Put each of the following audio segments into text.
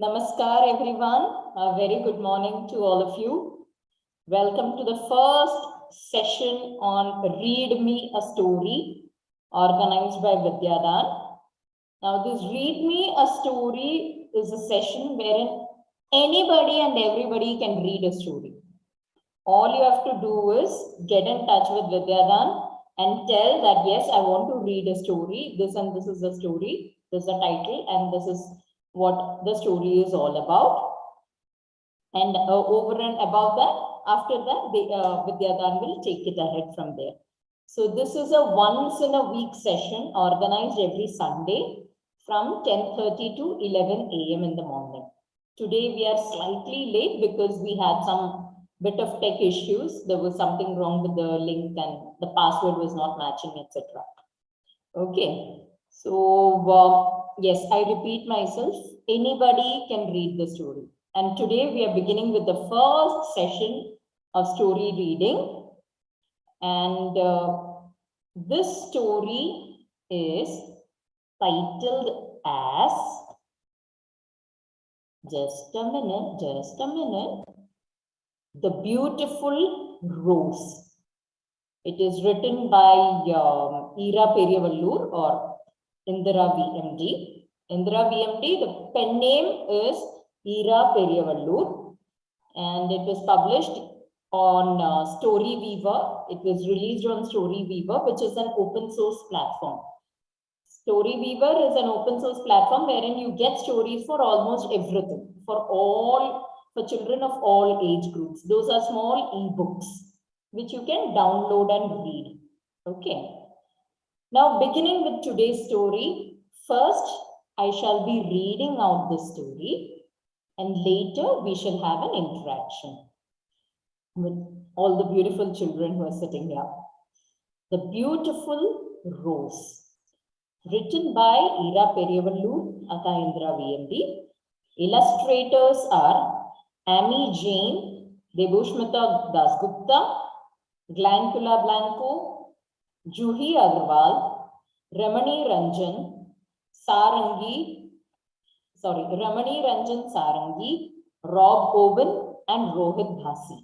Namaskar everyone. A very good morning to all of you. Welcome to the first session on Read Me a Story organized by Vidyadan. Now this Read Me a Story is a session wherein anybody and everybody can read a story. All you have to do is get in touch with Vidyadan and tell that yes, I want to read a story. This and this is the story. This is the title and this is what the story is all about. And over and above that, after that, Vidyadan will take it ahead from there. So this is a once in a week session organized every Sunday from 10:30 to 11 a.m. in the morning. Today we are slightly late because we had some bit of tech issues. There was something wrong with the link and the password was not matching, etc. Okay. So yes, I repeat myself, anybody can read the story. And today we are beginning with the first session of story reading. And this story is titled as, just a minute, The Beautiful Rose. It is written by Ira Periyavallur or Indira VMD. Indira VMD, the pen name is Ira Periyavallur, and it was published on Story Weaver. It was released on Story Weaver, which is an open source platform. Story Weaver is an open source platform wherein you get stories for almost everything, for children of all age groups. Those are small ebooks which you can download and read. Okay. Now, beginning with today's story, first I shall be reading out the story and later we shall have an interaction with all the beautiful children who are sitting here. The Beautiful Rose, written by Ira Periyavallur, Indira VMD. Illustrators are Amy Jane, Debusmita Dasgupta, Glancula Blanco, Juhi Agarwal, Ramani Ranjan Sarangi, Rob Oben, and Rohit Bhasi.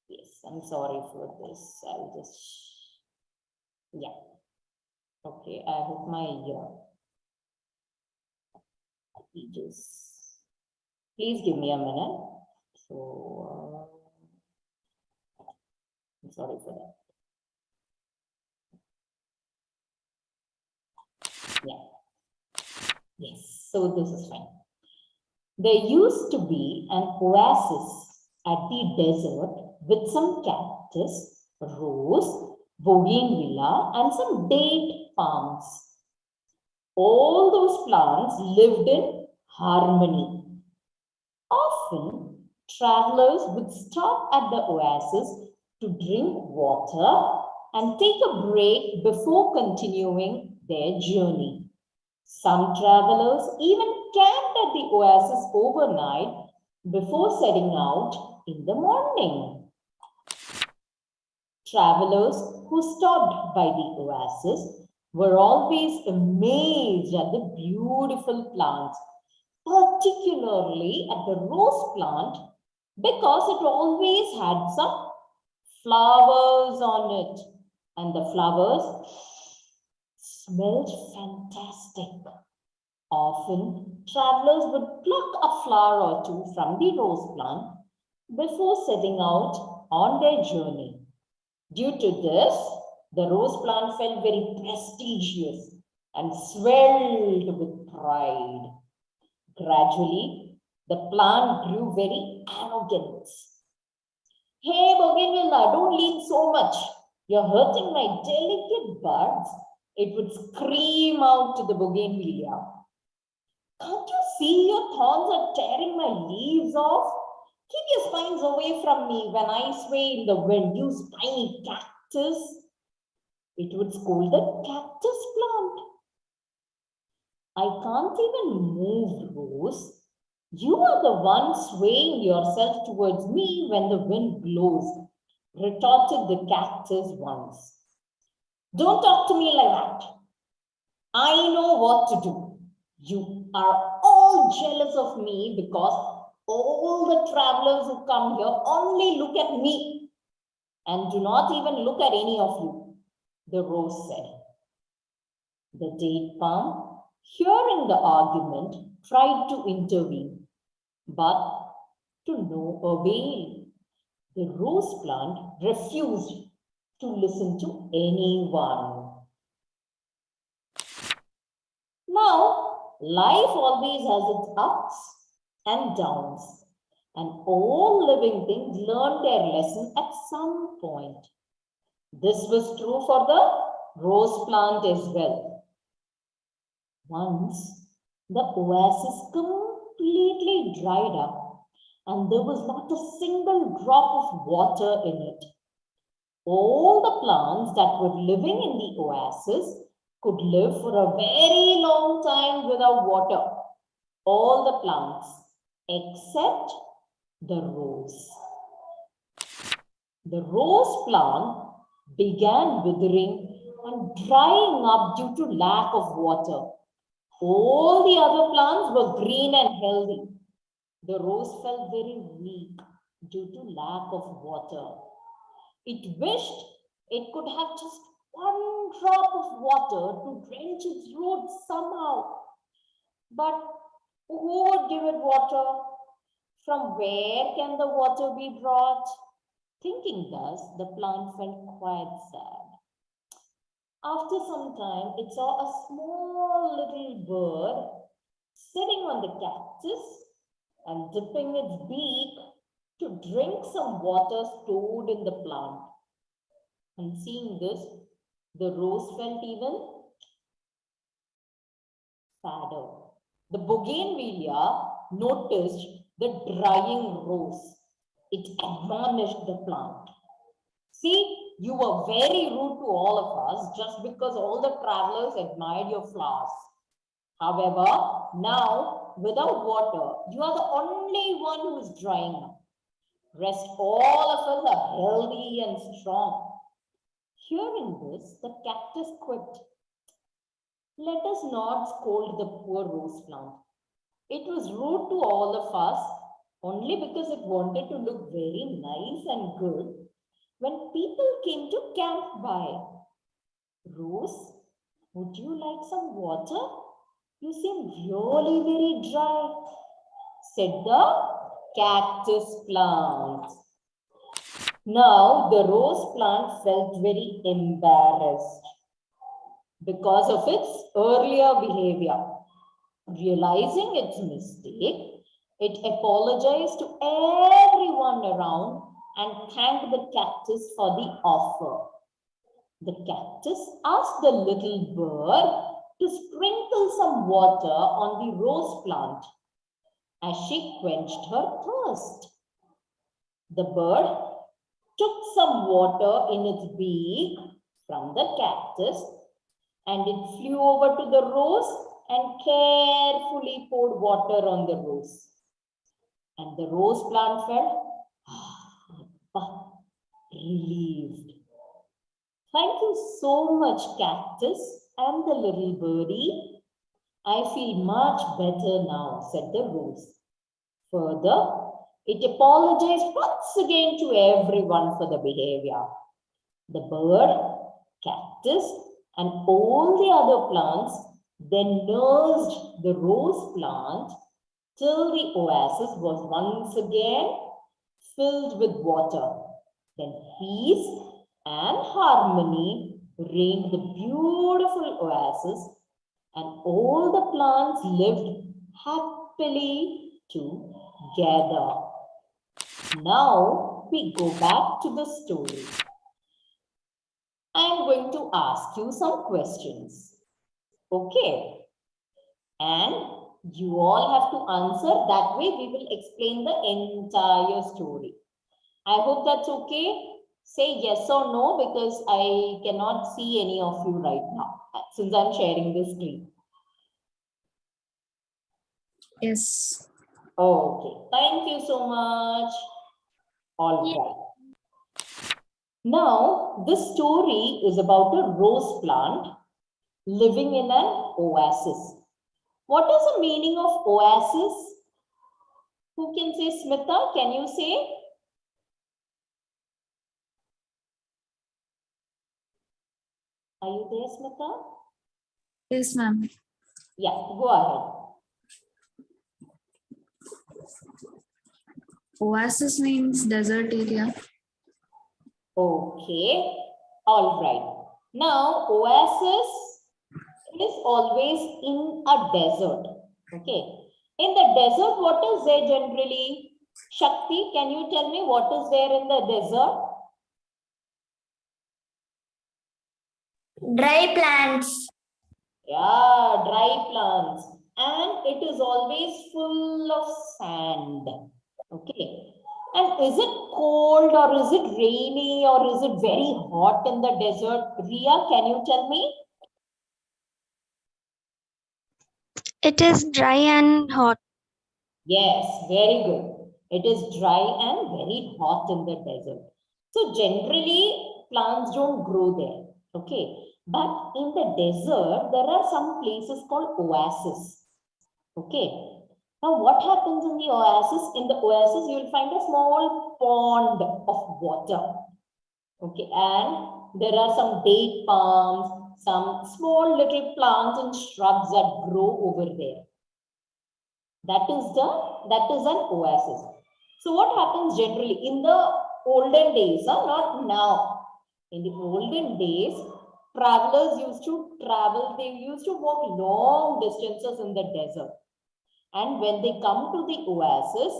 Yes, I'm sorry for this. I'll just, yeah. Okay, I hope my pages. Please give me a minute. So, I'm sorry for that. Yeah. Yes, so this is fine. There used to be an oasis at the desert with some cactus, rose, bougainvillea, and some date palms. All those plants lived in harmony. Often, travelers would stop at the oasis to drink water and take a break before continuing their journey. Some travelers even camped at the oasis overnight before setting out in the morning. Travelers who stopped by the oasis were always amazed at the beautiful plants, particularly at the rose plant, because it always had some flowers on it, and the flowers smelled fantastic. Often, travelers would pluck a flower or two from the rose plant before setting out on their journey. Due to this, the rose plant felt very prestigious and swelled with pride. Gradually, the plant grew very arrogant. Hey, bougainvillea, don't lean so much. You're hurting my delicate buds. It would scream out to the bougainvillea. Can't you see your thorns are tearing my leaves off? Keep your spines away from me when I sway in the wind, you spiny cactus. It would scold the cactus plant. I can't even move, Rose. You are the one swaying yourself towards me when the wind blows, retorted the cactus once. Don't talk to me like that. I know what to do. You are all jealous of me because all the travelers who come here only look at me and do not even look at any of you, the rose said. The date palm, hearing the argument, tried to intervene, but to no avail. The rose plant refused to listen to anyone. Now, life always has its ups and downs, and all living things learn their lesson at some point. This was true for the rose plant as well. Once, the oasis completely dried up, and there was not a single drop of water in it. All the plants that were living in the oasis could live for a very long time without water. All the plants except the rose. The rose plant began withering and drying up due to lack of water. All the other plants were green and healthy. The rose felt very weak due to lack of water. It wished it could have just one drop of water to drench its roots somehow. But who would give it water? From where can the water be brought? Thinking thus, the plant felt quite sad. After some time, it saw a small little bird sitting on the cactus and dipping its beak to drink some water stored in the plant. And seeing this, the rose felt even sadder. The bougainvillea noticed the drying rose. It admonished the plant. See, you were very rude to all of us just because all the travelers admired your flowers. However, now, without water, you are the only one who is drying up. Rest all of us are healthy and strong. Hearing this, the cactus quipped, "Let us not scold the poor rose plant. It was rude to all of us only because it wanted to look very nice and good when people came to camp by. Rose, would you like some water? You seem really very dry," said the cactus plant. Now, the rose plant felt very embarrassed because of its earlier behavior. Realizing its mistake, it apologized to everyone around and thanked the cactus for the offer. The cactus asked the little bird to sprinkle some water on the rose plant as she quenched her thirst. The bird took some water in its beak from the cactus and it flew over to the rose and carefully poured water on the rose. And the rose plant felt relieved. "Thank you so much, cactus and the little birdie. I feel much better now," said the rose. Further, it apologized once again to everyone for the behavior. The bird, cactus, and all the other plants then nursed the rose plant till the oasis was once again filled with water. Then peace and harmony reigned the beautiful oasis, and all the plants lived happily together. Now we go back to the story. I am going to ask you some questions. Okay? And you all have to answer. That way we will explain the entire story. I hope that's okay. Say yes or no because I cannot see any of you right now since I'm sharing the screen. Yes. Okay. Thank you so much. All right. Now, this story is about a rose plant living in an oasis. What is the meaning of oasis? Who can say? Smita, can you say? Are you there, Smita? Yes, ma'am. Yeah, go ahead. Oasis means desert area. Okay, all right. Now, oasis is always in a desert. Okay, in the desert, what is there generally? Shakti, can you tell me what is there in the desert? Dry plants. Yeah, dry plants. And it is always full of sand. Okay. And is it cold or is it rainy or is it very hot in the desert? Ria, can you tell me? It is dry and hot. Yes, very good. It is dry and very hot in the desert. So generally, plants don't grow there. Okay. But in the desert, there are some places called oases. Okay. Now, what happens in the oasis? In the oasis, you will find a small pond of water. Okay. And there are some date palms, some small little plants and shrubs that grow over there. That is an oasis. So what happens generally in the olden days, not now. In the olden days, travelers used to travel, they used to walk long distances in the desert. And when they come to the oasis,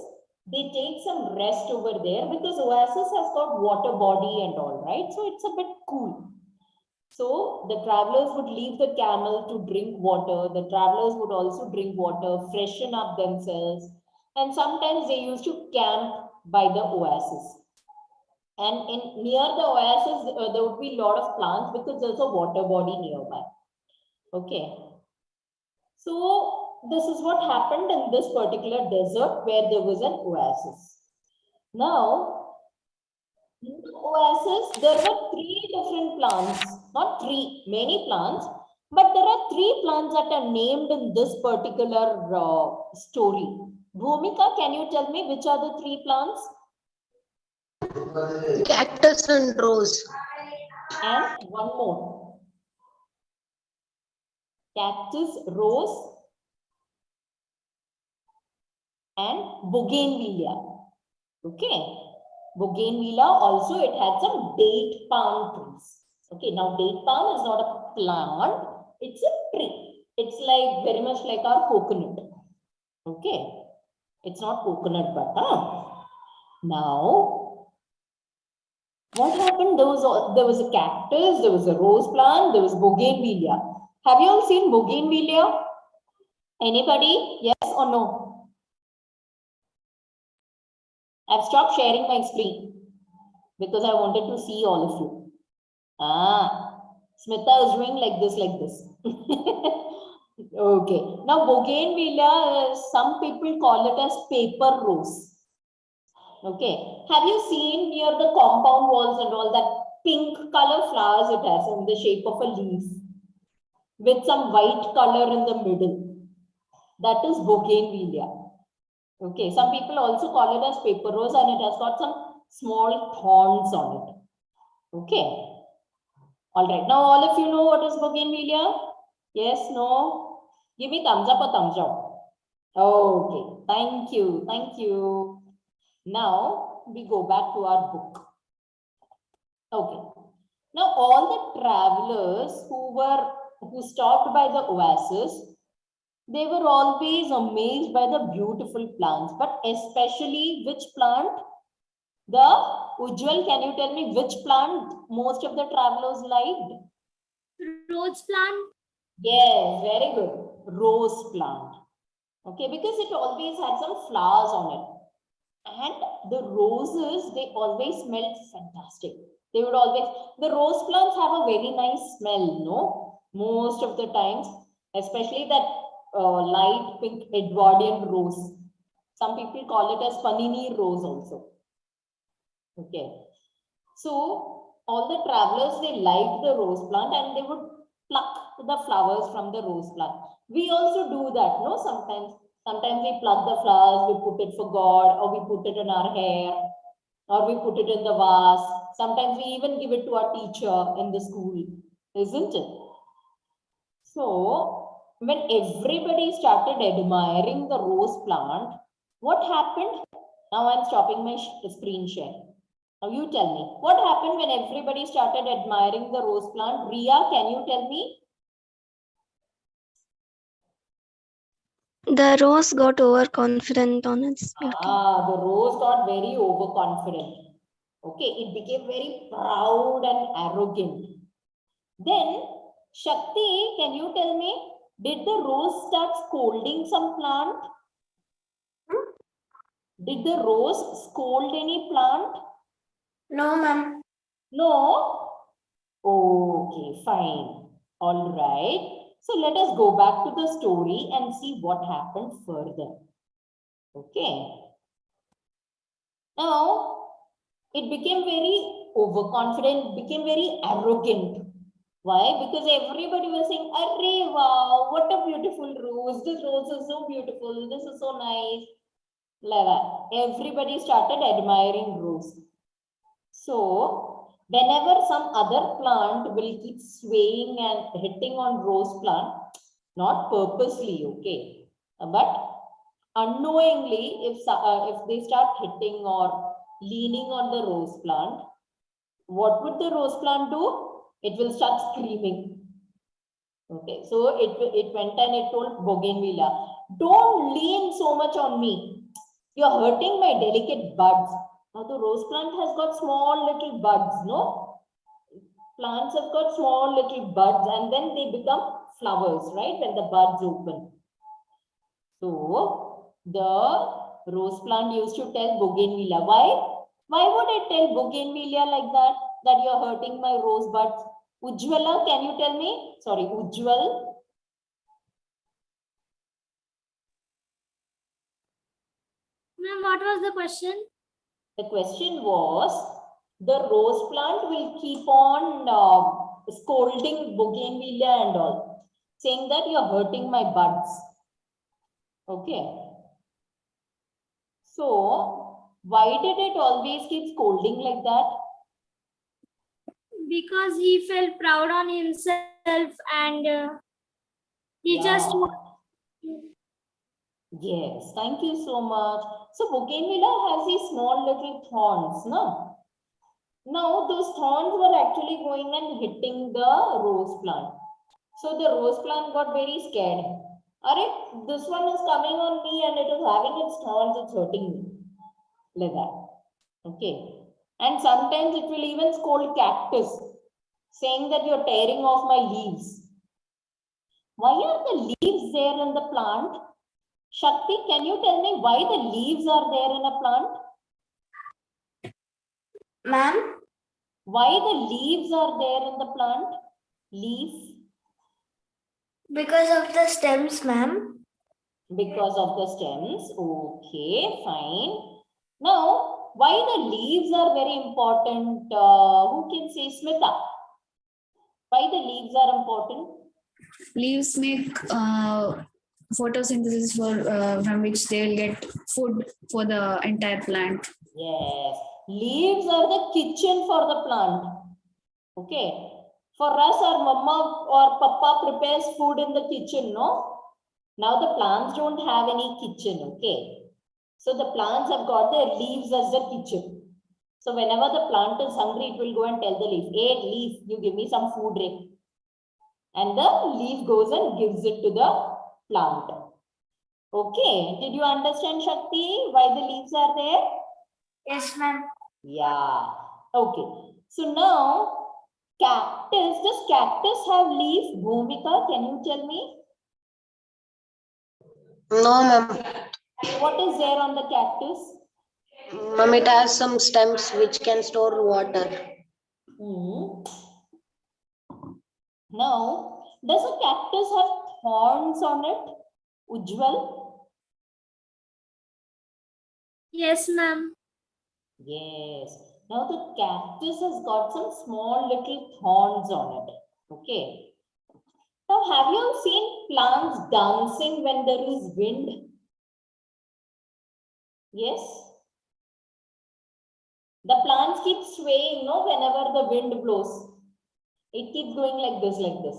they take some rest over there because oasis has got water body and all, right? So it's a bit cool. So the travelers would leave the camel to drink water. The travelers would also drink water, freshen up themselves. And sometimes they used to camp by the oasis. And in near the oasis, there would be a lot of plants because there's a water body nearby. Okay. So this is what happened in this particular desert where there was an oasis. Now, in the oasis, there were three different plants, not three, many plants, but there are three plants that are named in this particular story. Bhumika, can you tell me which are the three plants? Cactus and rose. And one more. Cactus, rose, and bougainvillea. Okay. Bougainvillea also, it had some date palm trees. Okay, now date palm is not a plant, it's a tree. It's like very much like our coconut. Okay, it's not coconut but now what happened? There was a cactus, there was a rose plant, there was bougainvillea. Have you all seen bougainvillea? Anybody? Yes or no? I've stopped sharing my screen because I wanted to see all of you. Smita is doing like this. Okay. Now, bougainvillea, some people call it as paper rose. Okay. Have you seen near the compound walls and all that pink color flowers it has in the shape of a leaf with some white color in the middle? That is bougainvillea. Okay. Some people also call it as paper rose and it has got some small thorns on it. Okay. All right. Now, all of you know what is bougainvillea? Yes, no? Give me thumbs up or thumbs down. Okay. Thank you. Thank you. Now, we go back to our book. Okay. Now, all the travelers who stopped by the oasis, they were always amazed by the beautiful plants, but especially which plant? The Ujjwal, can you tell me which plant most of the travelers liked? Rose plant. Yes, very good. Rose plant. Okay, because it always had some flowers on it. And the roses, they always smelled fantastic. They would always, the rose plants have a very nice smell, no? Most of the times, especially that light pink Edwardian rose. Some people call it as panini rose also. Okay. So all the travelers, they liked the rose plant and they would pluck the flowers from the rose plant. We also do that, no? Sometimes we pluck the flowers, we put it for God, or we put it in our hair, or we put it in the vase. Sometimes we even give it to our teacher in the school, isn't it? So, when everybody started admiring the rose plant, what happened? Now I'm stopping my screen share. Now you tell me, what happened when everybody started admiring the rose plant? Ria, can you tell me? The rose got overconfident on its beauty. The rose got very overconfident. Okay, it became very proud and arrogant. Then, Shakti, can you tell me, did the rose start scolding some plant? Did the rose scold any plant? No, ma'am. No? Okay, fine. All right. So let us go back to the story and see what happened further. Okay. Now, it became very overconfident, became very arrogant. Why? Because everybody was saying, "Arre, wow, what a beautiful rose. This rose is so beautiful. This is so nice." Like that. Everybody started admiring rose. So, whenever some other plant will keep swaying and hitting on rose plant, not purposely, okay, but unknowingly, if they start hitting or leaning on the rose plant, what would the rose plant do? It will start screaming. Okay, so it went and it told Bougainvillea, "Don't lean so much on me. You're hurting my delicate buds." Now the rose plant has got small little buds, no? Plants have got small little buds and then they become flowers, right? When the buds open. So the rose plant used to tell Bougainvillea, why? Why would I tell Bougainvillea like that? That you're hurting my rose buds? Ujjwala, can you tell me? Sorry, Ujjwal. Ma'am, what was the question? The question was, the rose plant will keep on scolding Bougainvillea and all, saying that you're hurting my buds. Okay. So, why did it always keep scolding like that? Because he felt proud on himself and he just. Yes, thank you so much. So, Bougainvillea has these small little thorns, no? Now, those thorns were actually going and hitting the rose plant. So, the rose plant got very scared. Are this one is coming on me and it is having its thorns, it's hurting me. Like that. Okay. And sometimes it will even scold cactus, saying that you're tearing off my leaves. Why are the leaves there in the plant? Shakti, can you tell me why the leaves are there in a plant? Ma'am? Why the leaves are there in the plant? Leaf? Because of the stems, ma'am. Because of the stems. Okay, fine. Now, why the leaves are very important? Who can say, Smita? Why the leaves are important? Leaves make photosynthesis from which they will get food for the entire plant. Yes, leaves are the kitchen for the plant. Okay. For us, our mama or papa prepares food in the kitchen, no? Now the plants don't have any kitchen, okay? So the plants have got their leaves as the kitchen. So whenever the plant is hungry, it will go and tell the leaf, "Hey leaf, you give me some food, Rick." And the leaf goes and gives it to the plant. Okay, did you understand, Shakti, why the leaves are there? Yes, ma'am. Yeah, okay. So now, cactus, does cactus have leaf? Bhumika, can you tell me? No, ma'am. What is there on the cactus? Ma'am, it has some stems which can store water. Now, does a cactus have thorns on it? Ujjwal? Yes, ma'am. Yes. Now the cactus has got some small little thorns on it. Okay. Now, have you all seen plants dancing when there is wind? Yes. The plants keep swaying, no, whenever the wind blows. It keeps going like this, like this.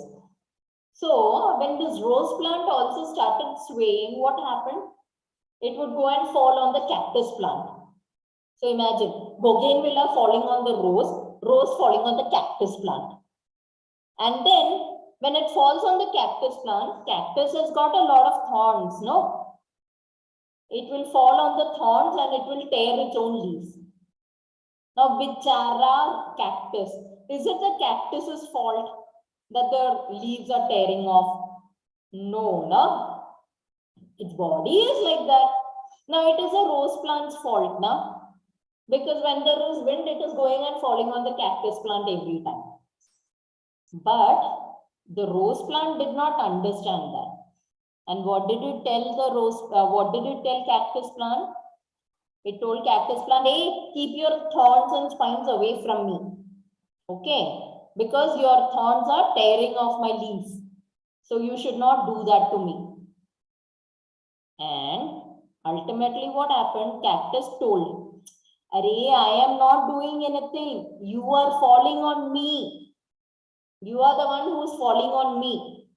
So, when this rose plant also started swaying, what happened? It would go and fall on the cactus plant. So, imagine bougainvillea falling on the rose, rose falling on the cactus plant. And then, when it falls on the cactus plant, cactus has got a lot of thorns, no? It will fall on the thorns and it will tear its own leaves. Now, bichara cactus. Is it the cactus's fault that the leaves are tearing off? No, no. Its body is like that. Now, it is a rose plant's fault, now. Because when there is wind, it is going and falling on the cactus plant every time. But the rose plant did not understand that. And what did it tell the what did it tell cactus plant? It told cactus plant, hey, keep your thorns and spines away from me. Okay, because your thorns are tearing off my leaves. So you should not do that to me. And ultimately what happened? Cactus told, Arey, I am not doing anything. You are falling on me. You are the one who is falling on me.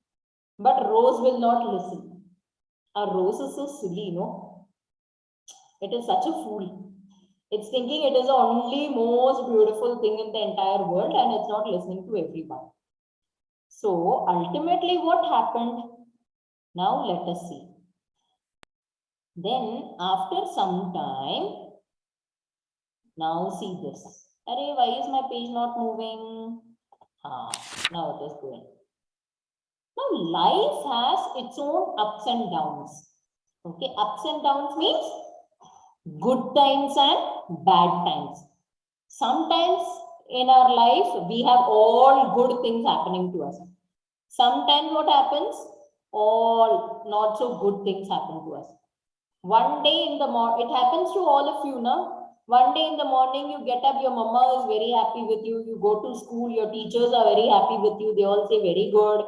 But rose will not listen. A rose is so silly, no? It is such a fool. It's thinking it is the only most beautiful thing in the entire world and it's not listening to everyone. So ultimately what happened? Now let us see. Then after some time, now see this. Arey, why is my page not moving? Now it is going. Now life has its own ups and downs. Okay, ups and downs means good times and bad times. Sometimes in our life, we have all good things happening to us. Sometimes what happens? All not so good things happen to us. One day in the morning, it happens to all of you, now. One day in the morning, you get up, your mama is very happy with you. You go to school, your teachers are very happy with you. They all say very good.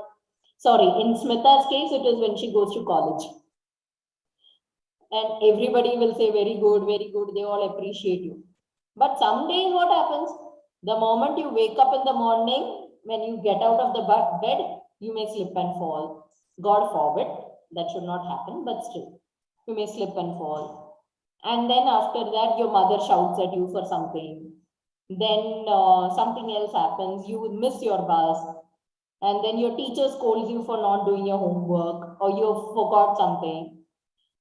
Sorry, in Smita's case, it is when she goes to college. And everybody will say very good, they all appreciate you. But some days what happens? The moment you wake up in the morning, when you get out of the bed, you may slip and fall. God forbid, that should not happen, but still, you may slip and fall. And then after that, your mother shouts at you for something. Then something else happens, you would miss your bus. And then your teacher scolds you for not doing your homework, or you forgot something.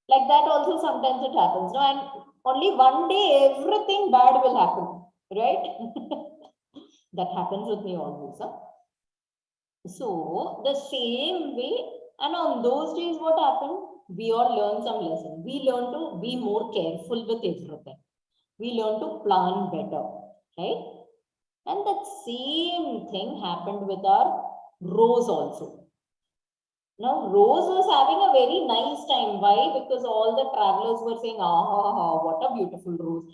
Like that also sometimes it happens. No? And only one day everything bad will happen, right? That happens with me always. Huh? So the same way, and on those days what happened? We all learn some lesson. We learn to be more careful with everything. We learn to plan better, right? And that same thing happened with our rose also. Now, Rose was having a very nice time. Why? Because all the travelers were saying, what a beautiful rose.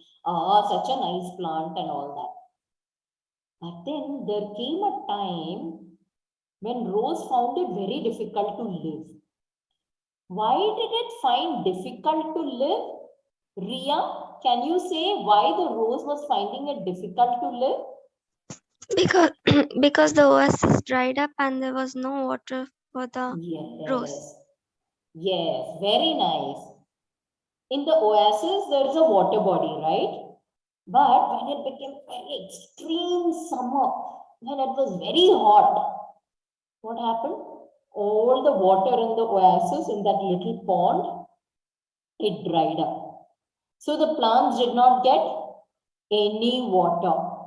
Such a nice plant and all that. But then there came a time when Rose found it very difficult to live. Why did it find difficult to live? Ria, can you say why the Rose was finding it difficult to live? Because because the oasis dried up and there was no water for the rose. Yes, very nice. In the oasis, there is a water body, right? But when it became very extreme summer, when it was very hot, what happened? All the water in the oasis, in that little pond, it dried up. So the plants did not get any water.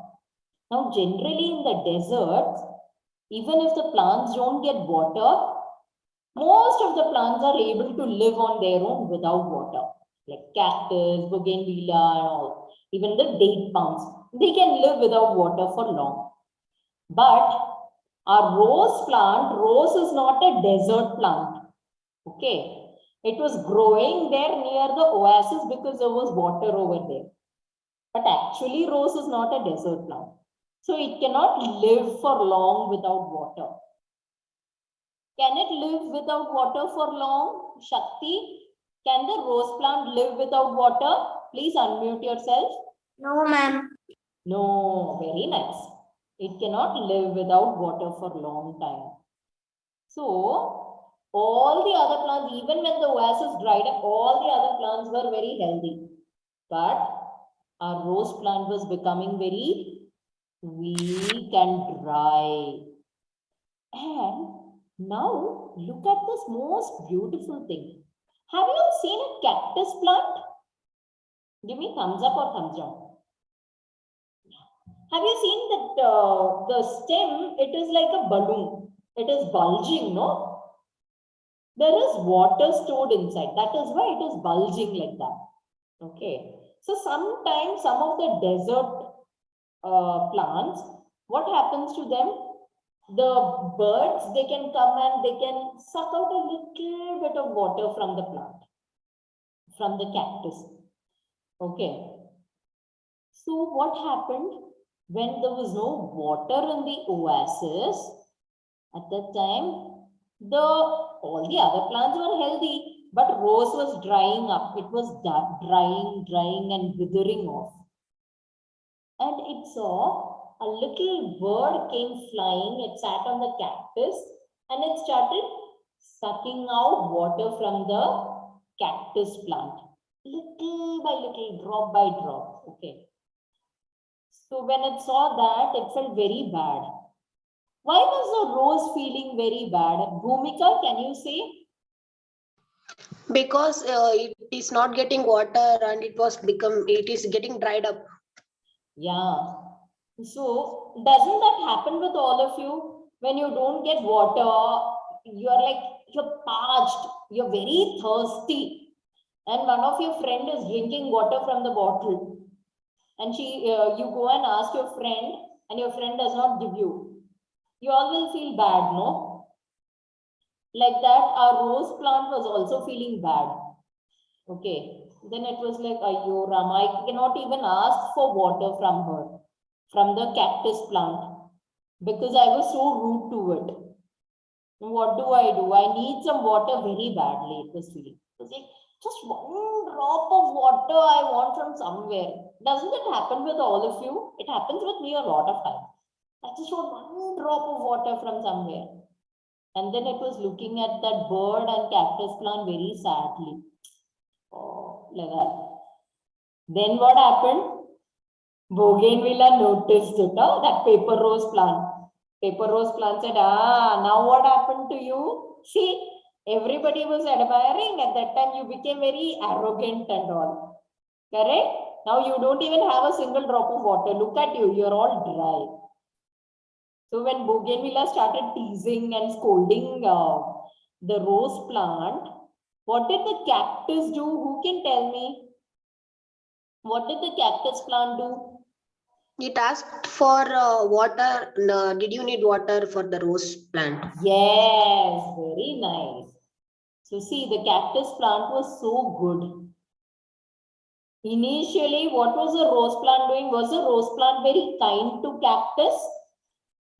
Now, generally in the deserts, even if the plants don't get water, most of the plants are able to live on their own without water, like cactus, bougainvillea, and all. Even the date palms, they can live without water for long. But our rose plant, rose is not a desert plant. Okay, it was growing there near the oasis because there was water over there. But actually, rose is not a desert plant. So it cannot live for long without water. Can it live without water for long? Shakti, can the rose plant live without water? Please unmute yourself. No, ma'am. No, very nice. It cannot live without water for long time. So, all the other plants, even when the oasis dried up, all the other plants were very healthy. But our rose plant was becoming very weak and dry. And now look at this most beautiful thing. Have you seen a cactus plant? Give me thumbs up or thumbs down. Have you seen that the stem, it is like a balloon. It is bulging, no? There is water stored inside. That is why it is bulging like that. Okay. So sometimes some of the desert plants, what happens to them? The birds, they can come and they can suck out a little bit of water from the plant, from the cactus. Okay. So what happened when there was no water in the oasis? At that time, all the other plants were healthy, but rose was drying up. It was drying and withering off. And it saw a little bird came flying. It sat on the cactus and it started sucking out water from the cactus plant, little by little, drop by drop. Okay. So when it saw that, it felt very bad. Why was the rose feeling very bad? Bhumika, can you say? Because it is not getting water and it is getting dried up. Yeah. So doesn't that happen with all of you? When you don't get water, you're parched, you're very thirsty. And one of your friend is drinking water from the bottle. And you go and ask your friend and your friend does not give you. You all will feel bad, no? Like that, our rose plant was also feeling bad. Okay. Then it was like, Ayyo Rama, I cannot even ask for water from her, from the cactus plant, because I was so rude to it. What do? I need some water very badly. It was feeling. It was like, just one drop of water I want from somewhere. Doesn't it happen with all of you? It happens with me a lot of times. I just want one drop of water from somewhere. And then it was looking at that bird and cactus plant very sadly. Oh, like that. Then what happened? Bougainvillea noticed it, that paper rose plant. Paper rose plant said, now what happened to you? See, everybody was admiring. At that time, you became very arrogant and all. Correct? Now you don't even have a single drop of water. Look at you, you're all dry. So when Bougainvillea started teasing and scolding the rose plant, what did the cactus do? Who can tell me? What did the cactus plant do? It asked for water. Did you need water for the rose plant? Yes, very nice. So see, the cactus plant was so good. Initially, what was the rose plant doing? Was the rose plant very kind to cactus?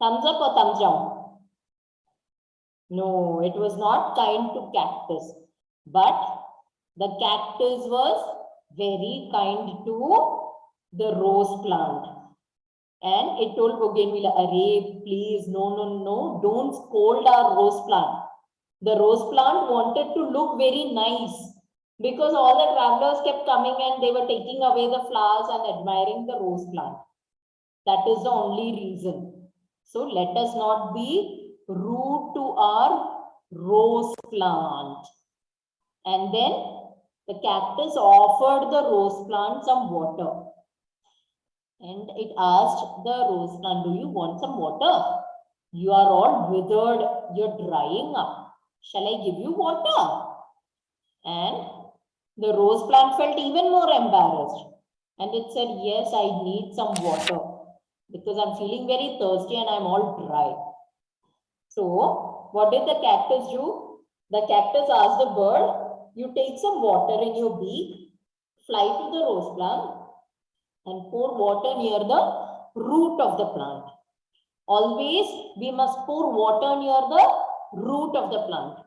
Thumbs up or thumbs down? No, it was not kind to cactus. But the cactus was very kind to the rose plant. And it told Bougainvillea, Arey, please, no, don't scold our rose plant. The rose plant wanted to look very nice because all the travelers kept coming and they were taking away the flowers and admiring the rose plant. That is the only reason. So let us not be rude to our rose plant. And then the cactus offered the rose plant some water. And it asked the rose plant, do you want some water? You are all withered, you're drying up. Shall I give you water? And the rose plant felt even more embarrassed. And it said, yes, I need some water because I'm feeling very thirsty and I'm all dry. So what did the cactus do? The cactus asked the bird, you take some water in your beak, fly to the rose plant and pour water near the root of the plant. Always we must pour water near the root of the plant.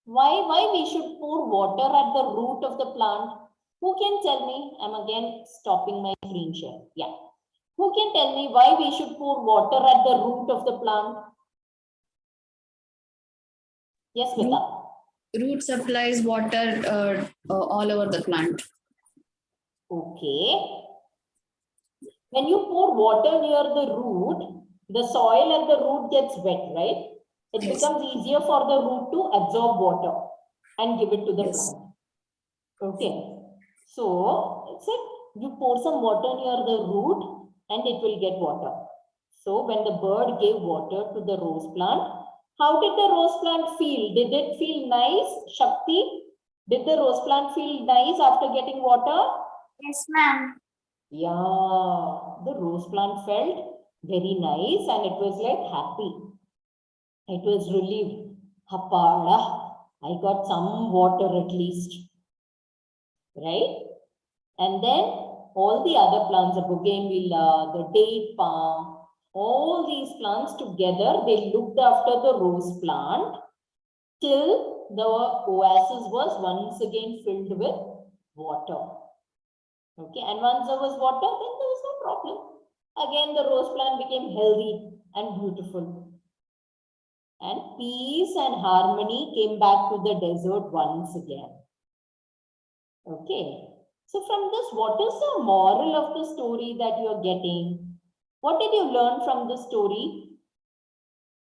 Why we should pour water at the root of the plant? Who can tell me? I'm again stopping my screen share. Yeah. Who can tell me why we should pour water at the root of the plant? Yes, Smita. Root supplies water all over the plant. Okay. When you pour water near the root, the soil at the root gets wet, right? It Yes. becomes easier for the root to absorb water and give it to the Yes. plant. Okay. So, it's like you pour some water near the root and it will get water. So, when the bird gave water to the rose plant, how did the rose plant feel? Did it feel nice, Shakti? Did the rose plant feel nice after getting water? Yes, ma'am. Yeah, the rose plant felt very nice and it was like happy. It was relieved. Hapada, I got some water at least. Right? And then all the other plants, the bougainvillea, the date palm, all these plants together, they looked after the rose plant till the oasis was once again filled with water. Okay, and once there was water, then there was no problem. Again, the rose plant became healthy and beautiful. And peace and harmony came back to the desert once again. Okay, so from this, what is the moral of the story that you are getting? What did you learn from the story?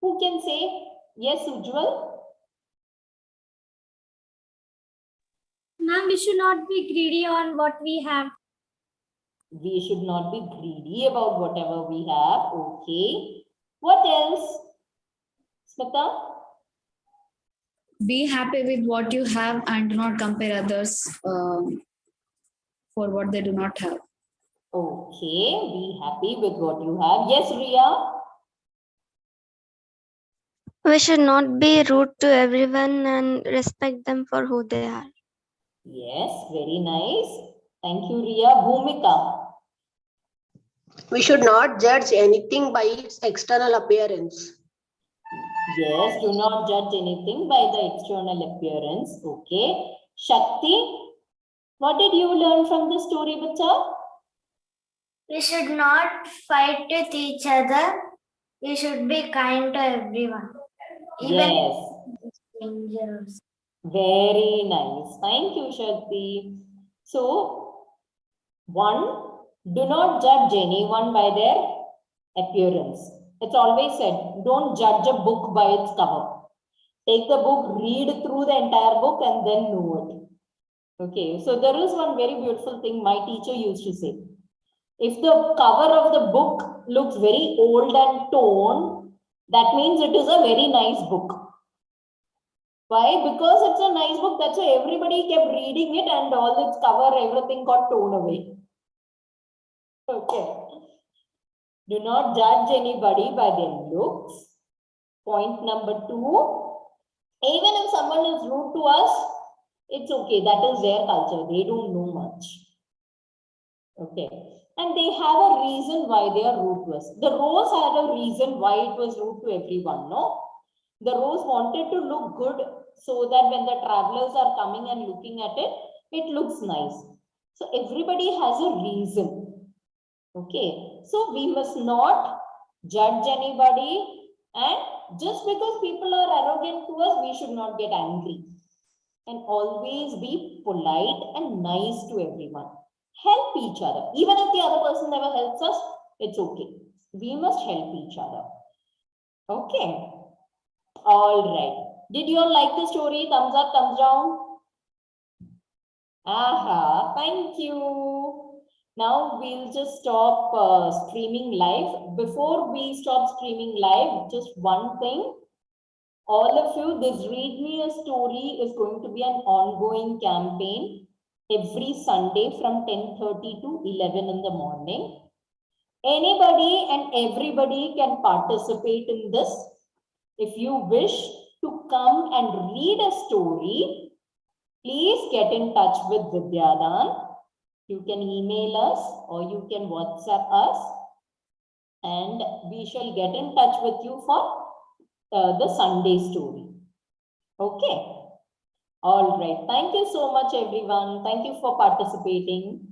Who can say? Yes, Ujjwal? Ma'am, we should not be greedy on what we have. We should not be greedy about whatever we have. Okay. What else? Smita? Be happy with what you have and do not compare others for what they do not have. Okay. Be happy with what you have. Yes, Ria? We should not be rude to everyone and respect them for who they are. Yes, very nice. Thank you, Ria. Bhumika? We should not judge anything by its external appearance. Yes, do not judge anything by the external appearance. Okay. Shakti, what did you learn from the story, Bacha? We should not fight with each other. We should be kind to everyone. Yes, Strangers. very nice. Thank you, Shakti. So, one, do not judge anyone by their appearance. It's always said, don't judge a book by its cover. Take the book, read through the entire book and then know it. Okay, so there is one very beautiful thing my teacher used to say. If the cover of the book looks very old and torn, that means it is a very nice book. Why? Because it's a nice book, that's why everybody kept reading it and all its cover, everything got torn away. Okay. Do not judge anybody by their looks. Point number 2. Even if someone is rude to us, it's okay. That is their culture. They don't know much. Okay. And they have a reason why they are rude to us. The rose had a reason why it was rude to everyone, no? The rose wanted to look good so that when the travelers are coming and looking at it, it looks nice. So everybody has a reason. Okay. So we must not judge anybody, and just because people are arrogant to us, we should not get angry. And always be polite and nice to everyone. Help each other. Even if the other person never helps us, it's okay. We must help each other. Okay. All right. Did you all like the story? Thumbs up, thumbs down? Aha, thank you. Now we'll just stop streaming live. Before we stop streaming live, just one thing. All of you, this Read Me a Story is going to be an ongoing campaign every Sunday from 10:30 to 11 in the morning. Anybody and everybody can participate in this. If you wish to come and read a story, please get in touch with Vidyadan. You can email us or you can WhatsApp us and we shall get in touch with you for the Sunday story. Okay. All right. Thank you so much, everyone. Thank you for participating.